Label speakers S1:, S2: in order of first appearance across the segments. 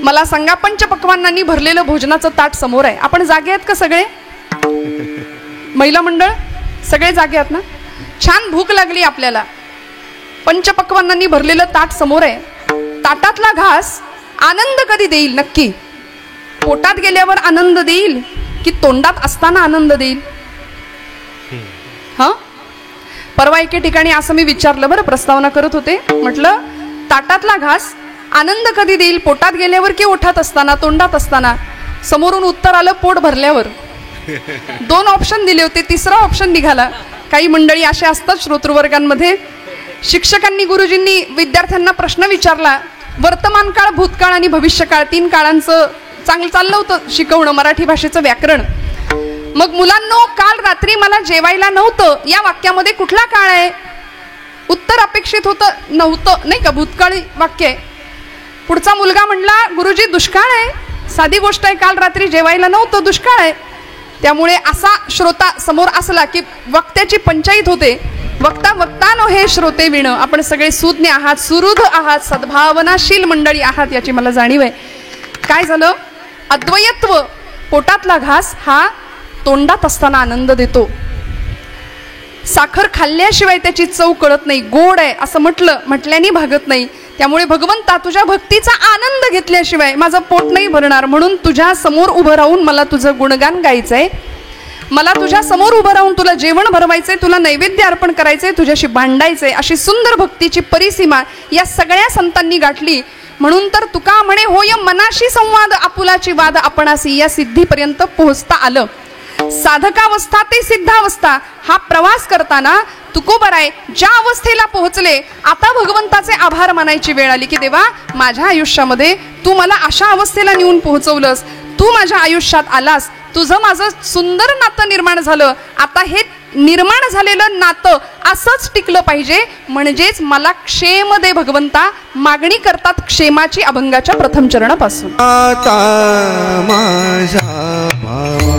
S1: मला सांगा, पंचपक्वान्नांनी भरलेलं भोजनाचं ताट समोर आहे. आपण जागे आहेत का सगळे? महिला मंडळ सगळे जागे आहेत ना? छान भूक लागली आपल्याला. पंचपक्वान्नांनी भरलेलं ताट समोर आहे. ताटातला घास आनंद कधी देईल? नक्की पोटात गेल्यावर आनंद देईल की तोंडात असताना आनंद देईल? हा, परवा एके ठिकाणी असं मी विचारलं बरं, प्रस्तावना करत होते. म्हटलं ताटातला घास आनंद कधी देईल? पोटात गेल्यावर की ओठात असताना, तोंडात असताना? समोरून उत्तर आलं पोट भरल्यावर. 2 ऑप्शन दिले होते, तिसरा ऑप्शन निघाला. काही मंडळी अशा असतात श्रोतृवर्गांमध्ये, शिक्षकांनी गुरुजींनी विद्यार्थ्यांना प्रश्न विचारला. वर्तमान काळ, भूतकाळ आणि भविष्यकाळ 3 काळांचं चांगलं चाललं होतं शिकवणं, मराठी भाषेचं व्याकरण. मग मुलांनो, काल रात्री मला जेवायला नव्हतं, या वाक्यामध्ये कुठला काळ आहे? उत्तर अपेक्षित होतं नव्हतं, नाही का, भूतकाळी वाक्य आहे. पुढचा मुलगा म्हणला गुरुजी दुष्काळ आहे. साधी गोष्ट आहे, काल रात्री जेवायला नव्हतं, दुष्काळ आहे. त्यामुळे असा श्रोता समोर असला की वक्त्याची पंचायत होते. वक्ता वक्तानो हे श्रोते विण. आपण सगळे सुज्ञ आहात, सुहृद आहात, सद्भावनाशील मंडळी आहात, याची मला जाणीव आहे. काय झालं? अद्वयत्व, पोटातला घास हा तोंडात असताना आनंद देतो. साखर खाल्ल्याशिवाय त्याची चव कळत नाही. गोड आहे असं म्हटल्याने भागत नाही. त्यामुळे भगवंता, तुझ्या भक्तीचा आनंद घेतल्याशिवाय माझं पोट नाही भरणार. म्हणून तुझ्या समोर उभं राहून मला तुझं गुणगान गायचंय. मला तुझ्या समोर उभं राहून तुला जेवण भरवायचंय, तुला नैवेद्य अर्पण करायचंय, तुझ्याशी भांडायचंय. अशी सुंदर भक्तीची परिसीमा या सगळ्या संतांनी गाठली. म्हणून तर तुका म्हणे, होय मनाशी संवाद आपुलाची वाद आपणासी. या सिद्धीपर्यंत पोहोचता आलं. साधकावस्था ते सिद्धावस्था हा प्रवास करताना तुकोबराय ज्या अवस्थेला पोहोचले, आता भगवंताचे आभार मानायची वेळ आली की देवा, माझ्या आयुष्यामध्ये तू मला अशा अवस्थेला नेऊन पोहोचवलंस, तू माझ्या आयुष्यात आलास, तुझं माझं सुंदर नातं निर्माण झालं. आता हे निर्माण झालेलं नातं असंच टिकलं पाहिजे, म्हणजेच मला क्षेम दे भगवंता. मागणी करतात क्षेमाची अभंगाच्या प्रथम चरणापासून.
S2: आता माझ्या भावा,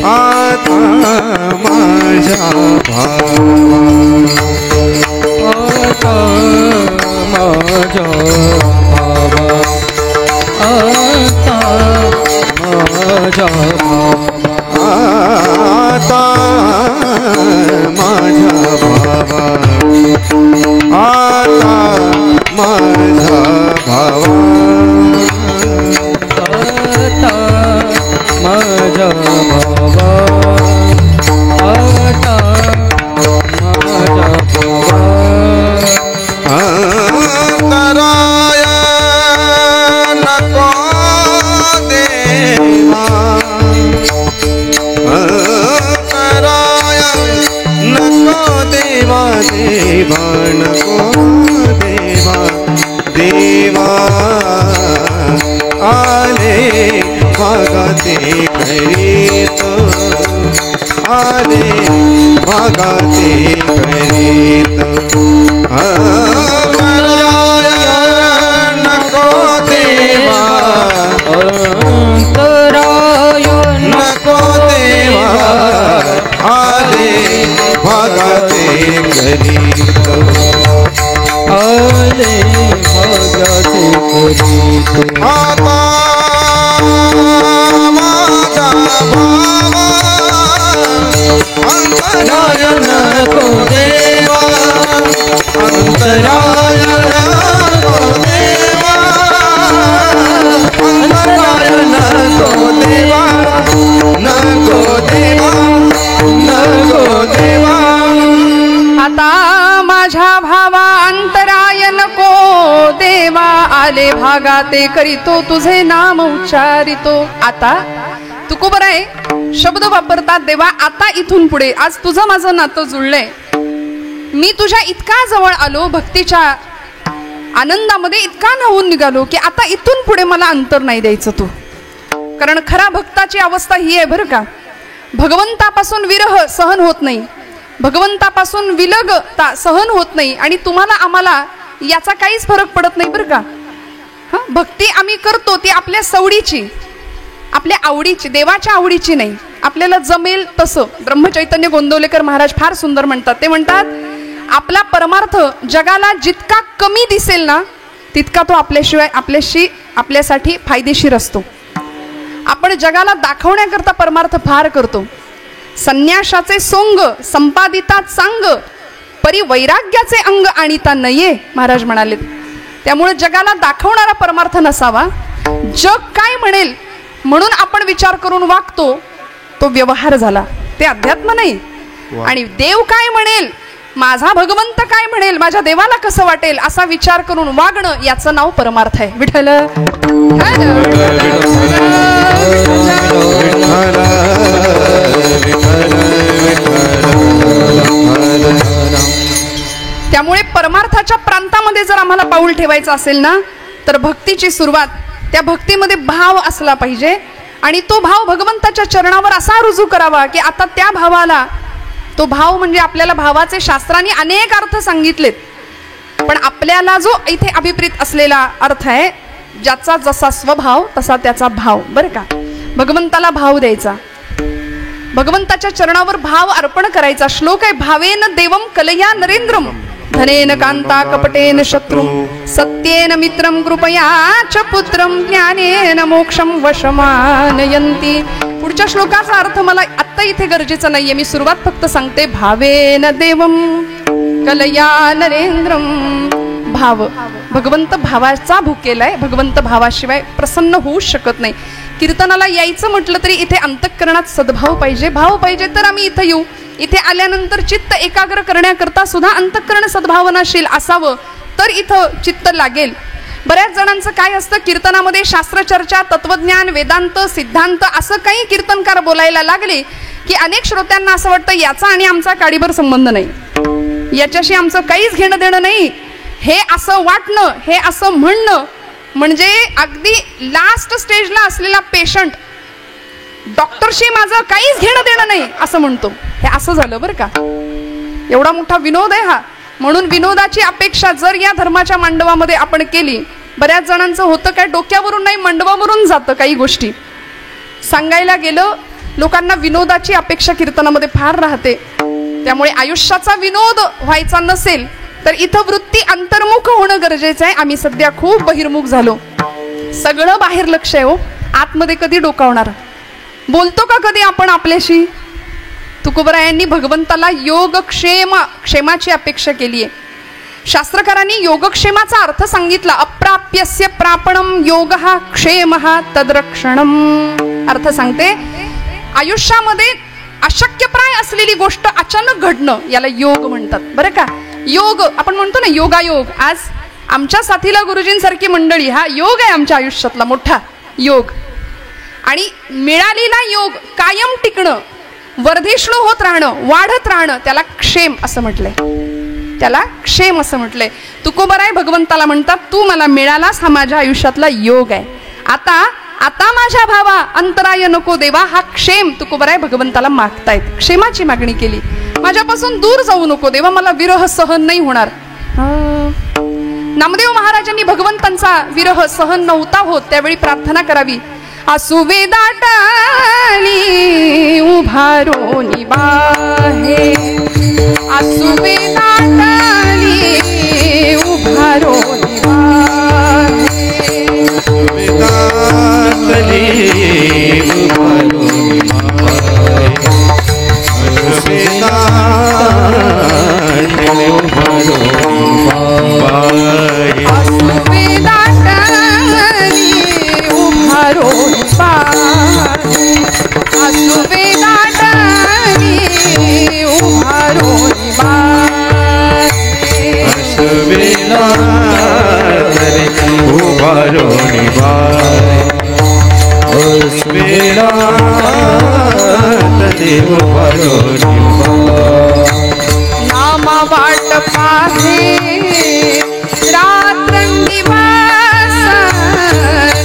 S2: आता माझ्या भावा, आता माझ्या भावा, आता माझ्या भावा, आता माझ्या भावा, आता माझा भावा, आता माझा भावा, आता माझा भावा. अंतराय नको देवा, अंतराय नको देवा, देवा नको देवा, देवा आले भागाते करीत, आले भागाते करीत. अंतराय नको देवा, अंतराय नको देवा, आले भागाते करीत, आले भागाते करीत. आता माझा भावा, अंतराय नको देवा, अंतराय नको देवा, अंतराय नको देवा, नको देवा, नको देवा.
S1: आता माझ्या भावा, अंतराय नको देवा, आले भागाते करीतो, तुझे नाम उच्चारितो. आता तुकोबराय शब्द वापरतात देवा. आता इथून पुढे आज तुझं माझं नातं जुळलंय, मी तुझ्या इतका जवळ आलो, भक्तीच्या आनंदामध्ये इतका न्हावून निघालो की आता इथून पुढे मला अंतर नाही द्यायचं तू. कारण खरा भक्ताची अवस्था ही आहे बरं का, भगवंतापासून विरह सहन होत नाही, भगवंतापासून विलगता सहन होत नाही. आणि तुम्हाला आम्हाला याचा काहीच फरक पडत नाही बरं का. भक्ती आम्ही करतो ती आपल्या सवडीची, आपल्या आवडीची, देवाच्या आवडीची नाही. आपल्याला जमेल तसं. ब्रह्मचैतन्य गोंदवलेकर महाराज फार सुंदर म्हणतात. ते म्हणतात आपला परमार्थ जगाला जितका कमी दिसेल ना तितका तो आपल्यासाठी फायदेशीर असतो. आपण जगाला दाखवण्याकरता परमार्थ फार करतो. संन्यासाचे सोंग संपादिता चांग परी वैराग्याचे अंग आणिता नये महाराज म्हणाले. त्यामुळे जगाला दाखवणारा परमार्थ नसावा. जग काय म्हणेल म्हणून आपण विचार करून वागतो, तो व्यवहार झाला, ते अध्यात्म नाही. आणि देव काय म्हणेल, माझा भगवंत काय म्हणेल, माझ्या देवाला कसं वाटेल असा विचार करून वागणं, याचं नाव परमार्थ आहे. विठ्ठल त्यामुळे परमार्थाच्या प्रांतामध्ये जर आम्हाला पाऊल ठेवायचं असेल ना, तर भक्तीची सुरुवात, त्या भक्तीमध्ये भाव असला पाहिजे. आणि तो भाव भगवंताच्या चरणावर असा रुजू करावा की आता त्या भावाला, तो भाव म्हणजे आपल्याला भावाचे शास्त्रांनी अनेक अर्थ सांगितलेत, पण आपल्याला जो इथे अभिप्रेत असलेला अर्थ आहे, ज्याचा जसा स्वभाव तसा त्याचा भाव. बरं का, भगवंताला भाव द्यायचा, भगवंताच्या चरणावर भाव अर्पण करायचा. श्लोक आहे, भावेन देवम कलया नरेंद्रम धनेन कांता कपटेन शत्रु सत्येन मित्रम कृपया च पुत्रम ज्ञानेन मोक्षम वशमानयंती. पुढच्या श्लोकाचा अर्थ मला आत्ता इथे गरजेचं नाहीये, मी सुरुवात फक्त सांगते. भावेन देवम कलया नरेंद्रम. भाव, भगवंत भावाचा भुकेलाय, भगवंत भावाशिवाय प्रसन्न होऊ शकत नाही. कीर्तनाला यायचं म्हटलं तरी इथे अंतःकरणात सद्भाव पाहिजे, भाव पाहिजे, तर आम्ही इथं येऊ. इथे आल्यानंतर चित्त एकाग्र करण्याकरता सुद्धा अंतःकरण सद्भावनाशील असावं, तर इथं चित्त लागेल. बऱ्याच जणांचं काय असतं, कीर्तनामध्ये शास्त्रचर्चा, तत्वज्ञान, वेदांत, सिद्धांत असं काही कीर्तनकार बोलायला लागले की अनेक श्रोत्यांना असं वाटतं याचा आणि आमचा काडीभर संबंध नाही, याच्याशी आमचं काहीच घेणं देणं नाही. हे असं वाटणं, हे असं म्हणणं म्हणजे अगदी लास्ट स्टेजला असलेला पेशंट डॉक्टरशी माझं काहीच घेणं देणं नाही असं म्हणतो. हे असं झालं बरं का. एवढा मोठा विनोद आहे हा. म्हणून विनोदाची अपेक्षा जर या धर्माच्या मांडवामध्ये आपण केली, बऱ्याच जणांचं होतं काय, डोक्यावरून नाही मंडवावरून जातं काही गोष्टी. सांगायला गेलं, लोकांना विनोदाची अपेक्षा कीर्तनामध्ये फार राहते. त्यामुळे आयुष्याचा विनोद व्हायचा नसेल तर इथं वृत्ती अंतर्मुख होणं गरजेचं आहे. आम्ही सध्या खूप बहिर्मुख झालो, सगळं बाहेर लक्ष आहे हो, आतमध्ये कधी डोकावणार. बोलतो का कधी आपण आपल्याशी? तुकोबरायांनी भगवंताला योगक्षेमाची अपेक्षा केली आहे. शास्त्रकारांनी योगक्षेमाचा अर्थ सांगितला. अप्राप्यस्य प्रापणम योगः क्षेमः तद्रक्षणम. अर्थ सांगते, आयुष्यामध्ये अशक्यप्राय असलेली गोष्ट अचानक घडणं, याला योग म्हणतात. बरं का, योग आपण म्हणतो ना, योगायोग. आज आमच्या साथीला गुरुजींसारखी मंडळी, हा योग आहे आमच्या आयुष्यातला मोठा योग. आणि मिळालेला योग कायम टिकणं, वर्धिष्णू होत राहणं, वाढत राहणं, त्याला क्षेम असं म्हटलंय. त्याला क्षेम असं म्हटलंय. तुकोबराय भगवंताला म्हणतात, तू मला मिळालास, हा माझ्या आयुष्यातला योग आहे. आता माझ्या भावा अंतराय नको देवा. हा क्षेम तुकोबराय भगवंताला मागतायत, क्षेमाची मागणी केली. माझ्यापासून दूर जाऊ नको देवा, मला विरह सहन नाही होणार. नामदेव महाराजांनी भगवंतांचा विरह सहन नव्हता होत, त्यावेळी प्रार्थना करावी. आसुवे दाटाली उभारोनी बाहे, आसुवे दाटाली उभारोनी बाहे, आसुवे दाटाली उभारोनी बाहे, आसुवे दाटाली उभारोनी बाहे, आसुवे दाटाली उभारोनी बाहे, आसुवे दाटाली उभारोनी बाहे, आसुवे दाटाली उभारोनी बाहे, आसुवे दाटाली उभारोनी बाहे. नामा वाट पाहे रात्रंदिवस,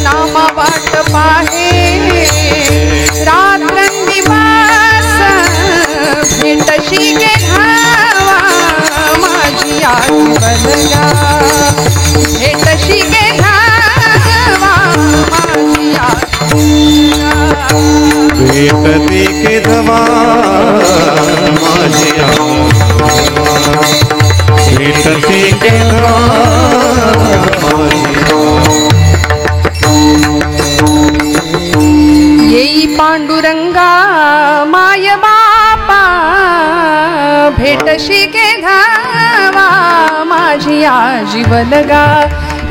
S1: नामा वाट पाहे रात्रंदिवस, भेटशी गे धावा माझी आठवणया, भेटशी गे धावा माझी आठवणया, भेटती गे धावा माझी आठवणया, भेटती गे धावा माझी रशिके धावा माझी आजीवलगा.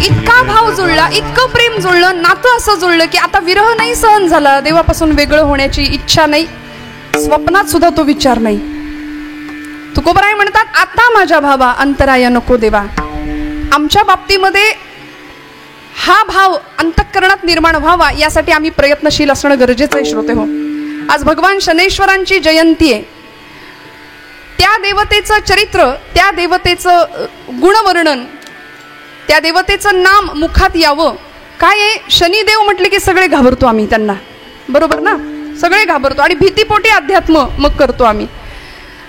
S1: इतका भाव जुळला, इतकं प्रेम जुळलं, नातं असं जुळलं की आता विरह नाही सहन झाला, देवापासून वेगळं होण्याची इच्छा नाही, स्वप्नात सुद्धा तो विचार नाही. तुकोबराय म्हणतात, आता माझ्या भावा अंतराय नको देवा. आमच्या बाबतीमध्ये हा भाव अंतःकरणात निर्माण व्हावा यासाठी आम्ही प्रयत्नशील असणं गरजेचं आहे. श्रोते हो, आज भगवान शनैश्वरांची जयंती आहे. त्या देवतेचं चरित्र, त्या देवतेचं गुणवर्णन, त्या देवतेचं नाम मुखात यावं. काय आहे, शनिदेव म्हटले की सगळे घाबरतो आम्ही त्यांना, बरोबर ना? सगळे घाबरतो आणि भीतीपोटी अध्यात्म मग करतो आम्ही.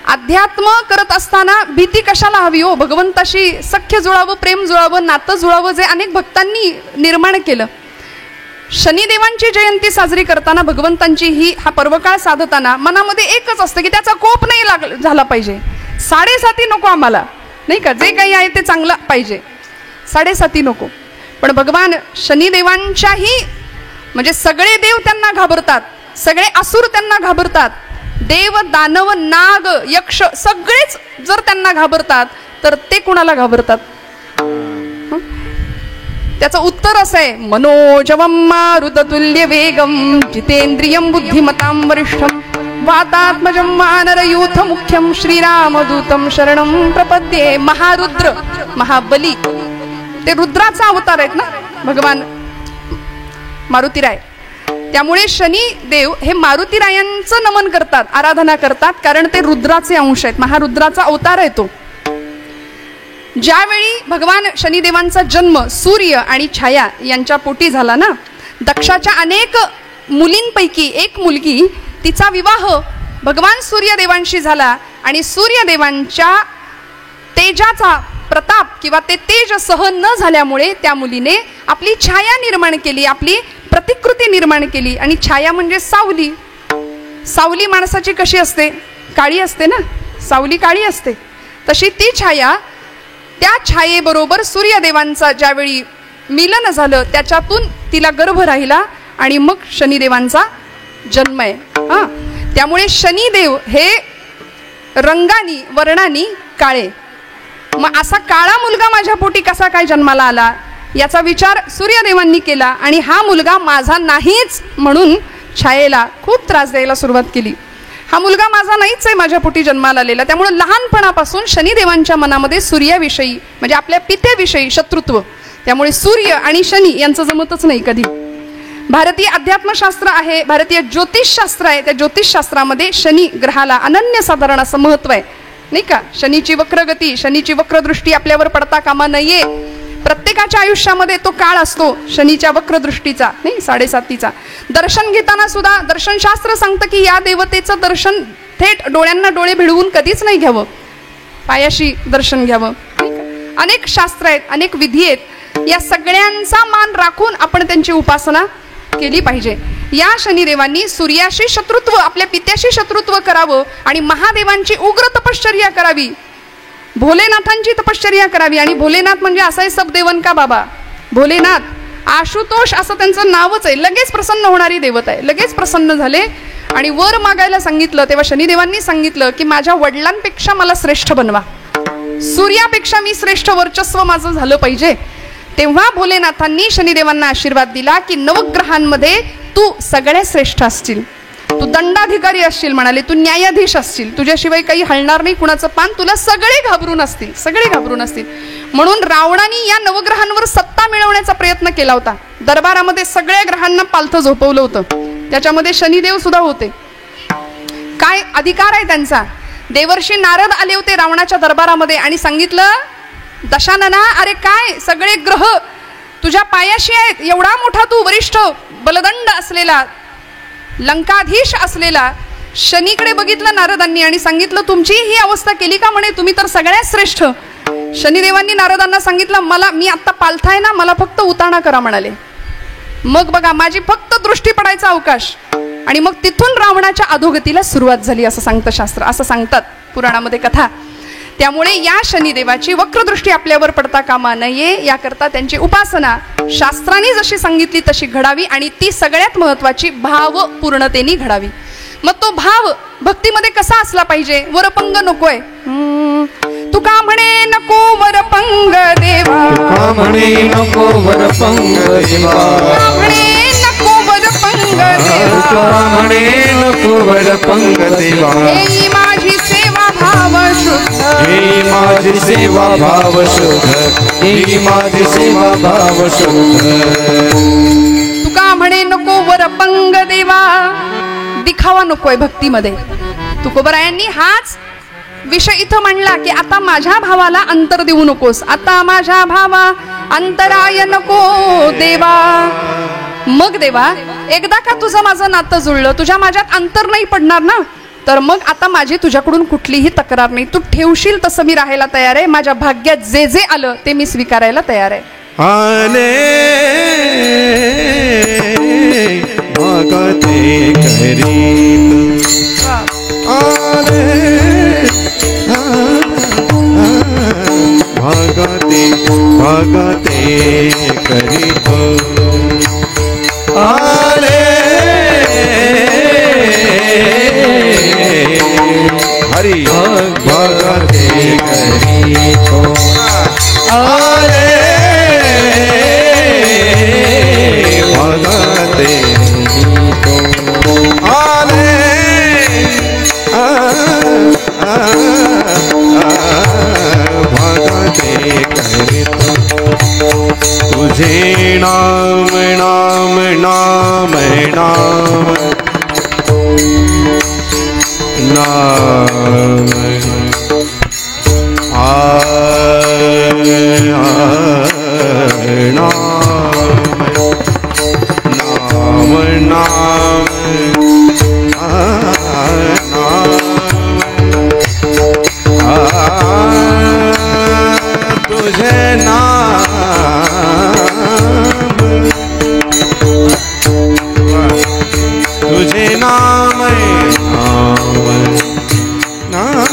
S1: अध्यात्म करत असताना भीती कशाला हवी हो? भगवंताशी सख्य जुळावं, प्रेम जुळावं, नातं जुळावं, जे अनेक भक्तांनी निर्माण केलं. शनिदेवांची जयंती साजरी करताना, भगवंतांची हा पर्वकाळ साधताना मनामध्ये एकच असतं की त्याचा कोप नाही झाला पाहिजे. 7.5 नको आम्हाला, नाही का? जे काही आहे ते चांगलं पाहिजे, 7.5 नको. पण भगवान शनिदेवांच्याही म्हणजे सगळे देव त्यांना घाबरतात, सगळे असुर त्यांना घाबरतात, देव दानव नाग यक्ष सगळेच जर त्यांना घाबरतात तर ते कुणाला घाबरतात? त्याचं उत्तर असं आहे, मनोजवम मारुततुल्य वेगम जितेंद्रियम बुद्धिमतां वरिष्ठम वातात्मजं वानरयूथ मुख्यम श्रीरामदूतम शरणं प्रपद्ये. महारुद्र, महाबली, ते रुद्राचा अवतार आहेत ना भगवान मारुतीराय. त्यामुळे शनिदेव हे मारुतीरायांचं नमन करतात, आराधना करतात, कारण ते रुद्राचे अंश आहेत, महारुद्राचा अवतार आहे तो. ज्यावेळी भगवान शनिदेवांचा जन्म सूर्य आणि छाया यांच्या पोटी झाला ना, दक्षाच्या अनेक मुलींपैकी एक मुलगी, तिचा विवाह भगवान सूर्यदेवांशी झाला आणि सूर्यदेवांच्या तेजाचा प्रताप किंवा ते तेज सहन न झाल्यामुळे त्या मुलीने आपली छाया निर्माण केली, आपली प्रतिकृती निर्माण केली. आणि छाया म्हणजे सावली. सावली माणसाची कशी असते? काळी असते ना, सावली काळी असते. तशी ती छाया, त्या छायेबरोबर सूर्यदेवांचा ज्यावेळी मिलन झालं त्याच्यातून तिला गर्भ राहिला आणि मग शनिदेवांचा जन्म आहे. त्यामुळे शनिदेव हे रंगानी वर्णानी काळे. मग असा काळा मुलगा माझ्या पोटी कसा काय जन्माला आला याचा विचार सूर्यदेवांनी केला आणि हा मुलगा माझा नाहीच म्हणून छायेला खूप त्रास द्यायला सुरुवात केली. हा मुलगा माझा नाहीच आहे माझ्या पोटी जन्माला आलेला. त्यामुळे लहानपणापासून शनिदेवांच्या मनामध्ये सूर्याविषयी म्हणजे आपल्या पित्याविषयी शत्रुत्व. त्यामुळे सूर्य आणि शनी यांचं जमतच नाही कधी. भारतीय अध्यात्मशास्त्र आहे, भारतीय ज्योतिषशास्त्र आहे, त्या ज्योतिषशास्त्रामध्ये शनी ग्रहाला अनन्यसाधारण असं महत्व आहे, नाही का? शनीची वक्रगती, शनीची वक्रदृष्टी आपल्यावर पडता कामा नये. प्रत्येकाच्या आयुष्यामध्ये तो काळ असतो शनीच्या वक्रदृष्टीचा, नाही 7.5चा. दर्शन घेताना सुद्धा दर्शनशास्त्र सांगतं की या देवतेचं दर्शन थेट डोळ्यांना डोळे भिडवून कधीच नाही घ्यावं, पायाशी दर्शन घ्यावं. अनेक शास्त्र आहेत, अनेक विधी आहेत, या सगळ्यांचा मान राखून आपण त्यांची उपासना केली पाहिजे. या शनिदेवांनी सूर्याशी शत्रुत्व, आपल्या पित्याशी शत्रुत्व करावं आणि महादेवांची उग्र तपश्चर्या करावी, भोलेनाथांची तपश्चर्या करावी. आणि भोलेनाथ म्हणजे असा सब देवन का बाबा, भोलेनाथ आशुतोष असं त्यांचं नावच आहे. लगेच प्रसन्न होणारी देवता आहे. लगेच प्रसन्न झाले आणि वर मागायला सांगितलं तेव्हा शनिदेवांनी सांगितलं की माझ्या वडिलांपेक्षा मला श्रेष्ठ बनवा, सूर्यापेक्षा मी श्रेष्ठ, वर्चस्व माझं झालं पाहिजे. तेव्हा भोलेनाथांनी शनिदेवांना आशीर्वाद दिला की नवग्रहांमध्ये तू सगळ्यात श्रेष्ठ असशील, तू दंडाधिकारी असशील, म्हणाले तू न्यायाधीश असशील, तुझ्याशिवाय काही हलणार नाही कुणाचं पान, तुला सगळे घाबरून असतील, सगळे घाबरून असतील. म्हणून रावणाने या नवग्रहांवर सत्ता मिळवण्याचा प्रयत्न केला होता. दरबारामध्ये सगळ्या ग्रहांना पालथं झोपवलं होतं, त्याच्यामध्ये शनिदेव सुद्धा होते. काय अधिकार आहे त्यांचा? देवर्षी नारद आले होते रावणाच्या दरबारामध्ये आणि सांगितलं, दशानना अरे काय सगळे ग्रह तुझ्या पायाशी आहेत, एवढा मोठा तू वरिष्ठ बलदंड असलेला, लंकाधीश असलेला. शनीकडे बघितलं नारदांनी आणि सांगितलं तुमची ही अवस्था केली का? म्हणे तुम्ही तर सगळ्यात श्रेष्ठ. शनिदेवांनी नारदांना सांगितलं मी आत्ता पालथा आहे ना, मला फक्त उताणा करा म्हणाले. मग बघा माझी फक्त दृष्टी पडायचा अवकाश आणि मग तिथून रावणाच्या अधोगतीला सुरुवात झाली असं सांगतं शास्त्र, असं सांगतात पुराणामध्ये कथा. त्यामुळे या शनिदेवाची वक्रदृष्टी आपल्यावर पडता कामा नये याकरता त्यांची उपासना शास्त्राने जशी सांगितली तशी घडावी आणि ती सगळ्यात महत्वाची भावपूर्णतेने घडावी. मग तो भाव भक्तीमध्ये कसा असला पाहिजे? वरपंग नकोय. तुका म्हणे नको वरपंग देवा,
S2: तुका म्हणे नको वरपंग देवा,
S1: तुका म्हणे नको वरपंग देवा,
S2: तुका म्हणे नको वरपंग देवा.
S1: हे माझी सेवा भाव शुद्ध,
S2: हे माझी सेवा भाव शुद्ध, हे माझी सेवा भाव शुद्ध.
S1: तुका म्हणे नको वरपंग देवा, दिखावा नकोय भक्तीमध्ये. तुकोबरायांनी हाच विषय इथं म्हणला की आता माझ्या भावाला अंतर देऊ नकोस, आता माझ्या भावा अंतराय नको देवा. मग देवा एकदा का तुझं माझं नातं जुळलं, तुझ्या माझ्यात अंतर नाही पडणार ना, तर मग आता माझी तुझ्याकडून कुठलीही तक्रार नाही. तू ठेवशील तसं मी राहायला तयार आहे. माझ्या भाग्यात जे जे आलं ते मी स्वीकारायला तयार आहे.
S2: आले भगते करीत, आले भगते भगते करीत, आले हरि भगते करीत, आले भगते आले भगते करीत. तुझे नाम नाम नाम नाम नाम नाम नाम तुझे नाम, तुझे नाम नाम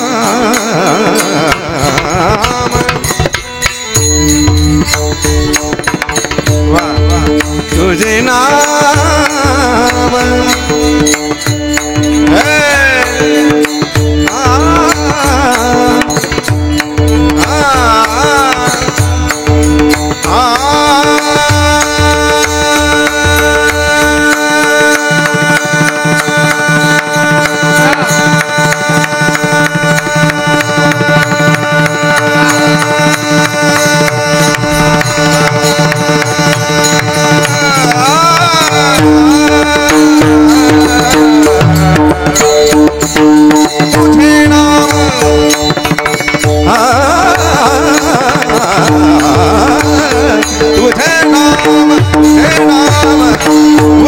S2: तुझे नाम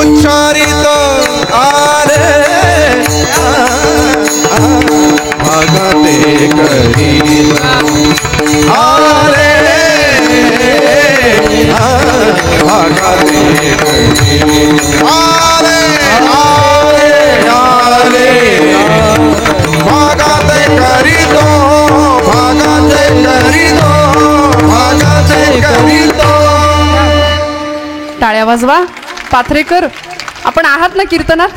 S2: उच्चारित आले भगते करीत, आले भगते करीत, आले आले भगते करीत, भगते करीत, भगते करीत.
S1: टाळ्या वाजवा. पाथरेकर आपण आहात ना कीर्तनात?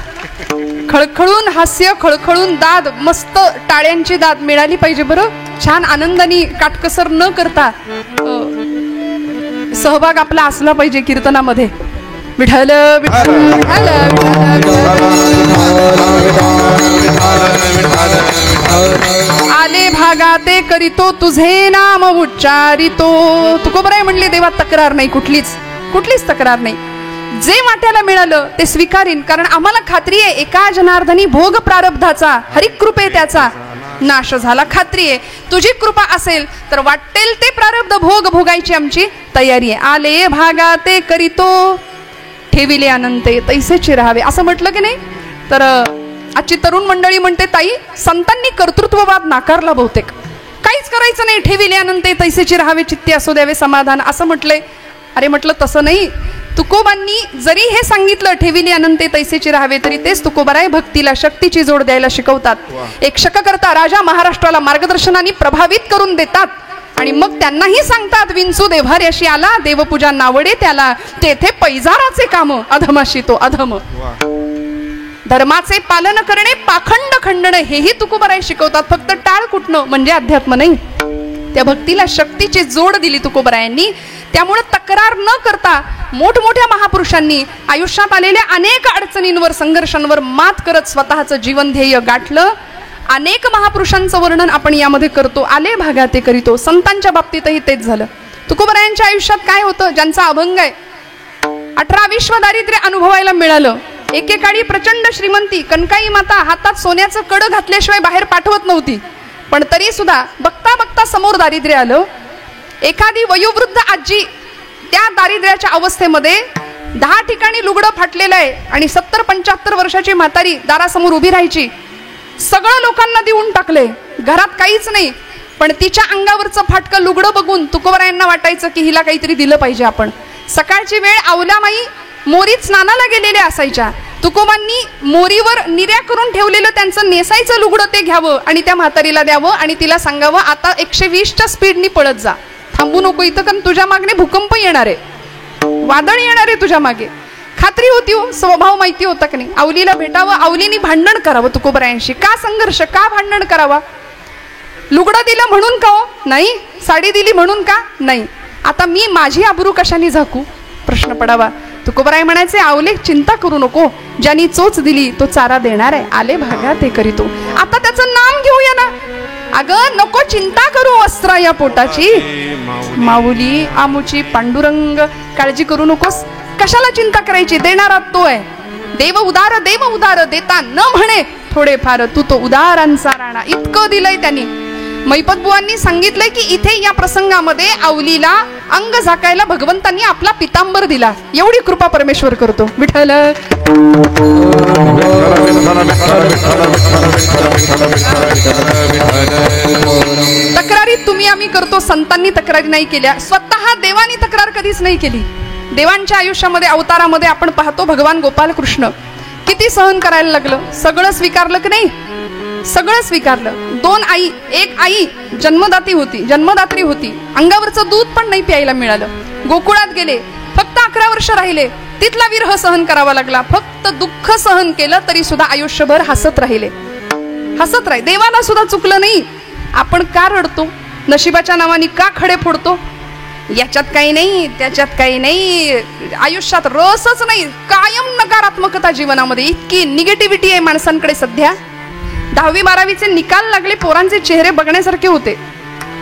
S1: खळखळून हास्य, खळखळून दाद, मस्त टाळ्यांची दाद मिळाली पाहिजे बरं. छान आनंदाने काटकसर न करता सहभाग आपला असला पाहिजे कीर्तनामध्ये. विठ्ठल विठ्ठल विठ्ठल आले भागाते करीतो तुझे नाम उच्चारितो. तुकोबराय म्हणले देवा तक्रार नाही, कुठलीच तक्रार नाही. जे वाट्याला मिळालं ते स्वीकारीन, कारण आम्हाला खात्री आहे एका जनार्दनी भोग प्रारब्धाचा हरिकृपे त्याचा नाश झाला. खात्री आहे तुझी कृपा असेल तर वाटेल ते प्रारब्ध भोग भोगायची आमची तयारी आहे. आले भागाते करीतो ठेविले अनंते तैसेचे राहावे, असं म्हटलं की नाही? तर आजची तरुण मंडळी म्हणते ताई संतांनी कर्तृत्ववाद नाकारला बहुतेक, काहीच करायचं नाही, ठेविले अनंते तैसेचे राहावे, चित्ते असो द्यावे समाधान, असं म्हटलंय. अरे म्हटलं तसं नाही. तुकोबांनी जरी हे सांगितलं ठेविली अनंते तैसेची राहावे, तरी तेच तुकोबाराय भक्तीला शक्तीची जोड द्यायला शिकवतात. एक शककर्ता राजा महाराष्ट्राला मार्गदर्शनाने प्रभावित करून देतात आणि मग त्यांनाही सांगतात विंचू देव्हाऱ्याशी आला, देवपूजा नावडे त्याला, तेथे पैजाराचे काम, अधमाशी तो अधम. धर्माचे पालन करणे, पाखंड खंडणे हेही तुकोबराय शिकवतात. फक्त टाळ कुटणं म्हणजे अध्यात्म नाही. त्या भक्तीला शक्तीची जोड दिली तुकोबरायांनी. त्यामुळे तक्रार न करता मोठमोठ्या महापुरुषांनी आयुष्यात आलेल्या अनेक अडचणींवर, संघर्षांवर मात करत स्वतःचं जीवन ध्येय गाठलं. अनेक महापुरुषांचं वर्णन आपण यामध्ये करतो. आले भागा ते करीतो. संतांच्या बाबतीतही तेच झालं. तुकोबरायांच्या आयुष्यात काय होतं? ज्यांचा अभंग आहे, 18 विश्व दारिद्र्य अनुभवायला मिळालं. एकेकाळी प्रचंड श्रीमंती, कनकाई माता हातात सोन्याचं कड घातल्याशिवाय बाहेर पाठवत नव्हती. पण तरी सुद्धा बघता बघता समोर दारिद्र्य आलं. एखादी वयोवृद्ध आजी त्या दारिद्र्याच्या अवस्थेमध्ये 10 ठिकाणी लुगडं फाटलेलं आहे आणि 70-75 वर्षाची म्हातारी दारासमोर उभी राहायची. सगळं लोकांना देऊन टाकले, घरात काहीच नाही. पण तिच्या अंगावरचं फाटकं लुगडं बघून तुकोबरायांना वाटायचं की हिला काहीतरी दिलं पाहिजे आपण. सकाळची वेळ आवल्यामाई मोरीत स्नानाला गेलेल्या असायच्या. तुकोबांनी मोरीवर निर्या करून ठेवलेलं त्यांचं नेसायचं लुगडं ते घ्यावं आणि त्या म्हातारीला द्यावं आणि तिला सांगावं, आता 120च्या स्पीडनी पळत जा, थांबू नको इथं, कारण तुझ्या मागणे भूकंप येणार आहे, वादळ येणार आहे तुझ्या मागे. खात्री होती हो, स्वभाव माहिती होता की नाही. आवलीला भेटावं, आवलीनी भांडण करावं तुकोबरायांशी. का संघर्ष, का भांडण करावा? लुगडं दिलं म्हणून का हो? नाही. साडी दिली म्हणून का? नाही. आता मी माझी आबरू कशाने झाकू? प्रश्न पडावा. तुकोबराय म्हणायचे, आवले चिंता करू नको, ज्यांनी चोच दिली तो चारा देणार आहे. आले भागा ते करीतो. आता त्याचं नाम घेऊया ना. अगं नको चिंता करू वस्त्रा या पोटाची, माऊली आमुची पांडुरंग, काळजी करू नकोस. कशाला चिंता करायची? देणारा तो आहे. देव उदार, देव उदार, देता न म्हणे थोडेफार, तू तो उदारांचा राणा. इतकं दिलंय त्यांनी. मैपत बुवांनी सांगितलंय की इथे या प्रसंगामध्ये आवलीला अंग झाकायला भगवंतांनी आपला पितांबर दिला. एवढी कृपा परमेश्वर करतो. विठ्ठल. तक्रारी तुम्ही आम्ही करतो, संतांनी तक्रारी नाही केल्या. स्वतः देवानी तक्रार कधीच नाही केली. देवांच्या आयुष्यामध्ये, अवतारामध्ये आपण पाहतो भगवान गोपाल कृष्ण किती सहन करायला लागलं. सगळं स्वीकारलं की नाही? सगळं स्वीकारलं. 2 आई, एक आई जन्मदात्री होती, अंगावरचं दूध पण नाही प्यायला मिळालं. गोकुळात गेले, फक्त 11 वर्ष राहिले, तिथला विरह सहन करावा लागला. फक्त दुःख सहन केलं तरी सुद्धा आयुष्यभर हसत राहिले. देवाला सुद्धा चुकलं नाही. आपण का रडतो? नशिबाच्या नावाने का खडे फोडतो? याच्यात काही नाही, त्याच्यात काही नाही, आयुष्यात रसच नाही, कायम नकारात्मकता जीवनामध्ये. इतकी निगेटिव्हिटी आहे माणसांकडे सध्या. 10वी-12वीचे निकाल लागले, पोरांचे चेहरे बघण्यासारखे होते.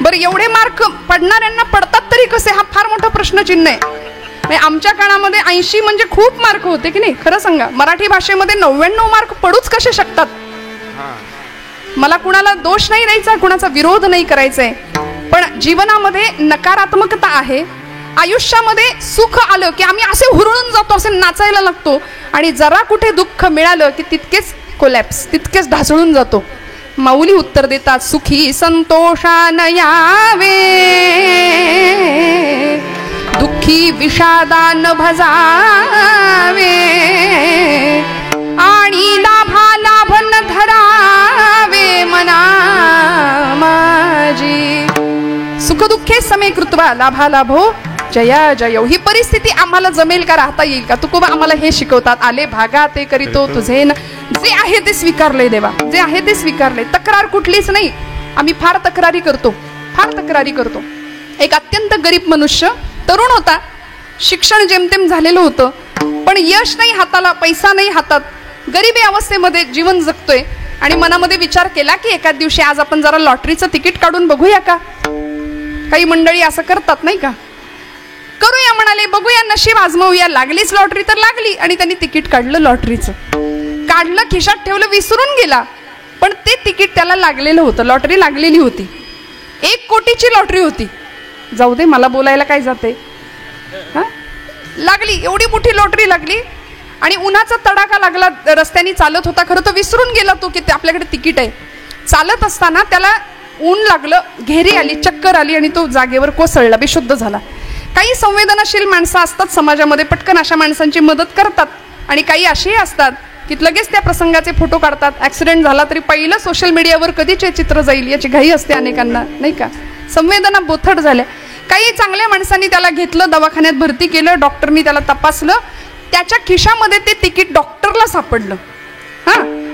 S1: बरं, एवढे मार्क पडणाऱ्यांना पडतात तरी कसे? हा फार मोठा प्रश्नचिन्ह आहे. आमच्या काळामध्ये 80 म्हणजे खूप मार्क होते की नाही? खरं सांगा, मराठी भाषेमध्ये 99 मार्क पडूच कसे शकतात? मला कुणाला दोष नाही द्यायचा, कुणाचा विरोध नाही करायचा आहे. पण जीवनामध्ये नकारात्मकता आहे. आयुष्यामध्ये सुख आलं की आम्ही असे हुरळून जातो, असे नाचायला लागतो. आणि जरा कुठे दुःख मिळालं की तितकेच कोलॅप्स, तितकेच ढासळून जातो. माऊली उत्तर देतात, सुखी संतोषान यावे, दुःखी विषादान भजावे, आणि लाभा लाभन धरावे मना माझी. सुखदुःखे समे कृत्वा लाभा लाभो जया जय. ही परिस्थिती आम्हाला जमेल का, राहता येईल का? तुकोबा आम्हाला हे शिकवतात. आले भागा ते करीतो तुझे न. जे आहे ते स्वीकारले देवा, जे आहे ते स्वीकारले. तक्रार कुठलीच नाही. आम्ही फार तक्रारी करतो. एक अत्यंत गरीब मनुष्य, तरुण होता, शिक्षण जेमतेम झालेलं होतं, पण यश नाही हाताला, पैसा नाही हातात, गरिबी अवस्थेमध्ये जीवन जगतोय. आणि मनामध्ये विचार केला की एखाद दिवशी आज आपण जरा लॉटरीचं तिकीट काढून बघूया का? काही मंडळी असं करतात नाही का? करूया म्हणाले, बघूया, नशीब आजमावूया. लागलीच लॉटरी तर लागली आणि त्यांनी तिकीट काढलं. लॉटरीचं काढलं, खिशात ठेवलं, विसरून गेला. पण ते तिकीट त्याला लागलेलं होतं. लॉटरी लागलेली होती. 1 कोटीची लॉटरी होती. जाऊ दे, मला बोलायला काय जाते. लागली, एवढी मोठी लॉटरी लागली. आणि उन्हाचा तडाखा लागला. रस्त्याने चालत होता. खरं तर विसरून गेला तो की आपल्याकडे तिकीट आहे. चालत असताना त्याला ऊन लागलं, घेरी आली, चक्कर आली आणि तो जागेवर कोसळला, बेशुद्ध झाला. काही संवेदनशील माणसं असतात समाजामध्ये, पटकन अशा माणसांची मदत करतात. आणि काही असेही असतात की लगेच त्या प्रसंगाचे फोटो काढतात. ऍक्सिडेंट झाला तरी पहिलं सोशल मीडियावर कधीचे चित्र जाईल याची घाई असते अनेकांना नाही का? संवेदना बोथट झाल्या. काही चांगल्या माणसांनी त्याला घेतलं, दवाखान्यात भरती केलं, डॉक्टरनी त्याला तपासलं. त्याच्या खिशामध्ये ते तिकीट डॉक्टरला सापडलं.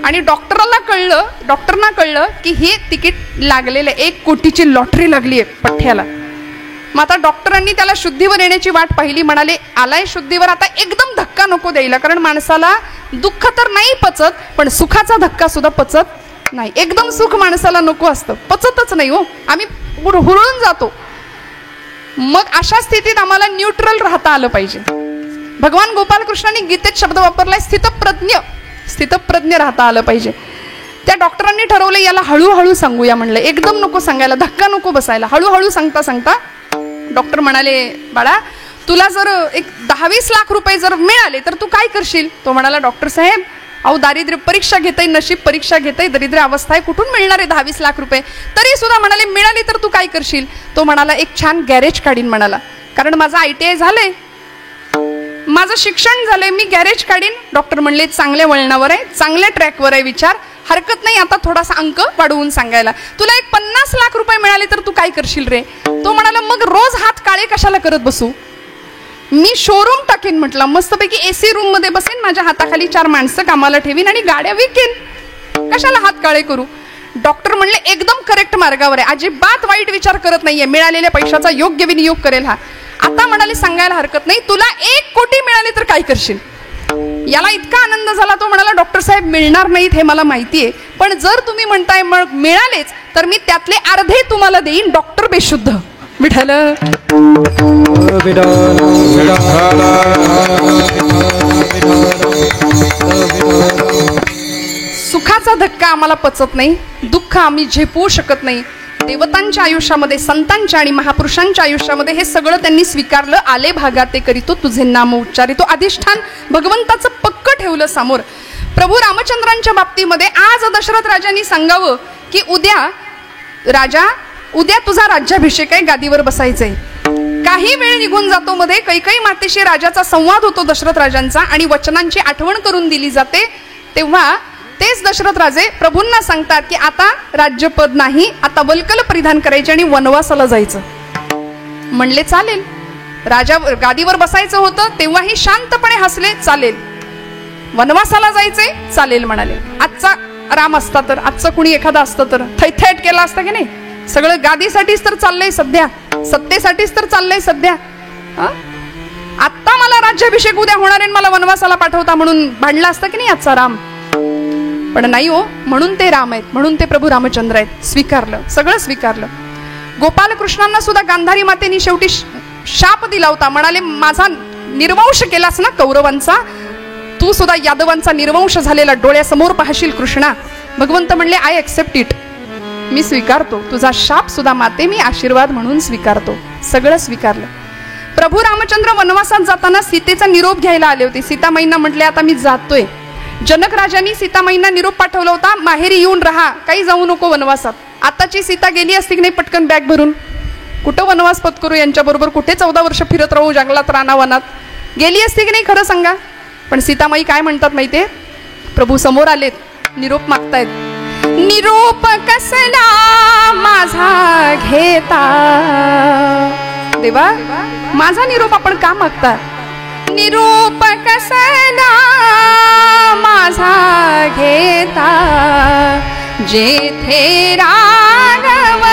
S1: आणि डॉक्टरना कळलं की हे तिकीट लागलेलं 1 कोटीची लॉटरी लागली आहे पठ्ठ्याला. मग आता डॉक्टरांनी त्याला शुद्धीवर येण्याची वाट पाहिली. म्हणाले आलाय शुद्धीवर, आता एकदम धक्का नको द्यायला, कारण माणसाला दुःख तर नाही पचत, पण सुखाचा धक्का सुद्धा पचत नाही. एकदम सुख माणसाला नको असतं, पचतच नाही हो, आम्ही हुरळून जातो. मग अशा स्थितीत आम्हाला न्यूट्रल राहता आलं पाहिजे. भगवान गोपालकृष्णांनी गीतेत शब्द वापरलाय स्थितप्रज्ञ राहता आलं पाहिजे. त्या डॉक्टरांनी ठरवलं याला हळूहळू सांगूया म्हणलं, एकदम नको सांगायला, धक्का नको बसायला. हळूहळू सांगता डॉक्टर म्हणाले बाळा तुला जर एक 10-20 लाख रुपये जर मिळाले तर तू काय करशील? तो म्हणाला डॉक्टर साहेब अहो दारिद्र्य परीक्षा घेतय, नशीब परीक्षा घेतय, दरिद्र अवस्था आहे, कुठून मिळणार आहे 10-20 लाख रुपये? तरी सुद्धा म्हणाले मिळाली तर तू काय करशील? तो म्हणाला एक छान गॅरेज काढीन म्हणाला, कारण माझं ITI झालंय, माझं शिक्षण झालंय, मी गॅरेज काढीन. डॉक्टर म्हणले चांगल्या वळणावर आहे, चांगल्या ट्रॅकवर आहे विचार, हरकत नाही. आता थोडासा अंक वाढवून सांगायला, तुला एक 50 लाख रुपये मिळाले तर तू काय करशील रे? तो म्हणाला मग रोज हात काळे कशाला करत बसू, मी शोरूम टाकेन म्हटलं, मस्तपैकी AC रूम मध्ये बसेन, माझ्या हाताखाली 4 माणसं कामाला ठेवीन आणि गाड्या विकेन, कशाला हात काळे करू. डॉक्टर म्हणले एकदम करेक्ट मार्गावर आहे, अजिबात वाईट विचार करत नाहीये, मिळालेल्या पैशाचा योग्य विनियोग करेल हा. आता म्हणाले सांगायला हरकत नाही, तुला 1 कोटी मिळाले तर काय करशील? याला इतका आनंद झाला, तो म्हणाला डॉक्टर साहेब मिळणार नाहीत हे मला माहिती आहे, पण जर तुम्ही म्हणताय मग मिळालेच तर मी त्यातले अर्धे तुम्हाला देईन. डॉक्टर बेशुद्ध. विठ्ठल सुखाचा धक्का आम्हाला पचत नाही, दुःख आम्ही झेपवू शकत नाही. देवतांच्या आयुष्यामध्ये, संतांच्या आणि महापुरुषांच्या आयुष्यामध्ये हे सगळं त्यांनी स्वीकारलं. आले भागा ते करीतो तुझे नाम उच्चारितो. अधिष्ठान भगवंताचं पक्क ठेवलं समोर. प्रभू रामचंद्रांच्या बाबतीमध्ये आज दशरथ राजांनी सांगावं की उद्या तुझा राज्याभिषेक आहे, गादीवर बसायचंय. काही वेळ निघून जातो, मध्ये कैकेयी मातेशी राजाचा संवाद होतो दशरथ राजांचा आणि वचनांची आठवण करून दिली जाते. तेव्हा तेच दशरथ राजे प्रभूंना सांगतात की आता राज्यपद नाही, आता वल्कल परिधान करायचे आणि वनवासाला जायचं. म्हणले चालेल. राजा गादीवर बसायचं होतं तेव्हाही शांतपणे हसले, चालेल. वनवासाला जायचंय, चालेल म्हणाले. आजचा राम असता तर, आजचं कुणी एखादा असतं तर थैथैट केला असतं की नाही. सगळं गादीसाठीच तर चाललंय सध्या, सत्तेसाठीच तर चाललंय सध्या. आत्ता मला राज्याभिषेक उद्या होणार आहे, मला वनवासाला पाठवता म्हणून भांडला असतं की नाही आजचा राम. पण नाही हो, म्हणून ते राम आहेत, म्हणून ते प्रभू रामचंद्र आहेत. स्वीकारलं, सगळं स्वीकारलं. गोपालकृष्णांना सुद्धा गांधारी मातेनी शेवटी शाप दिला होता. म्हणाले माझा निर्वंश केलास ना कौरवांचा, तू सुद्धा यादवांचा निर्वंश झालेला डोळ्यासमोर पाहशील कृष्णा. भगवंत म्हणले आय ऍक्सेप्ट इट, मी स्वीकारतो तुझा शाप सुद्धा माते, मी आशीर्वाद म्हणून स्वीकारतो. सगळं स्वीकारलं. प्रभू रामचंद्र वनवासात जाताना सीतेचा निरोप घ्यायला आले होते. सीतामाईंना म्हटले आता मी जातोय. जनक राजांनी सीतामाईंना निरोप पाठवला होता, माहेरी येऊन राहा, काही जाऊ नको वनवासात. आताची सीता गेली असती की नाही पटकन बॅग भरून, कुठं वनवास पत्करू यांच्याबरोबर, कुठे 14 वर्ष फिरत राहू जंगलात रानावनात, गेली असती की नाही खरं सांगा. पण सीतामाई काय म्हणतात माहितीये, प्रभू समोर आलेत, निरोप मागतायत. निरोप कसला माझा घेता, देवा माझा निरोप आपण का मागता? निरोप कसला माझा घेता, जेथे राघव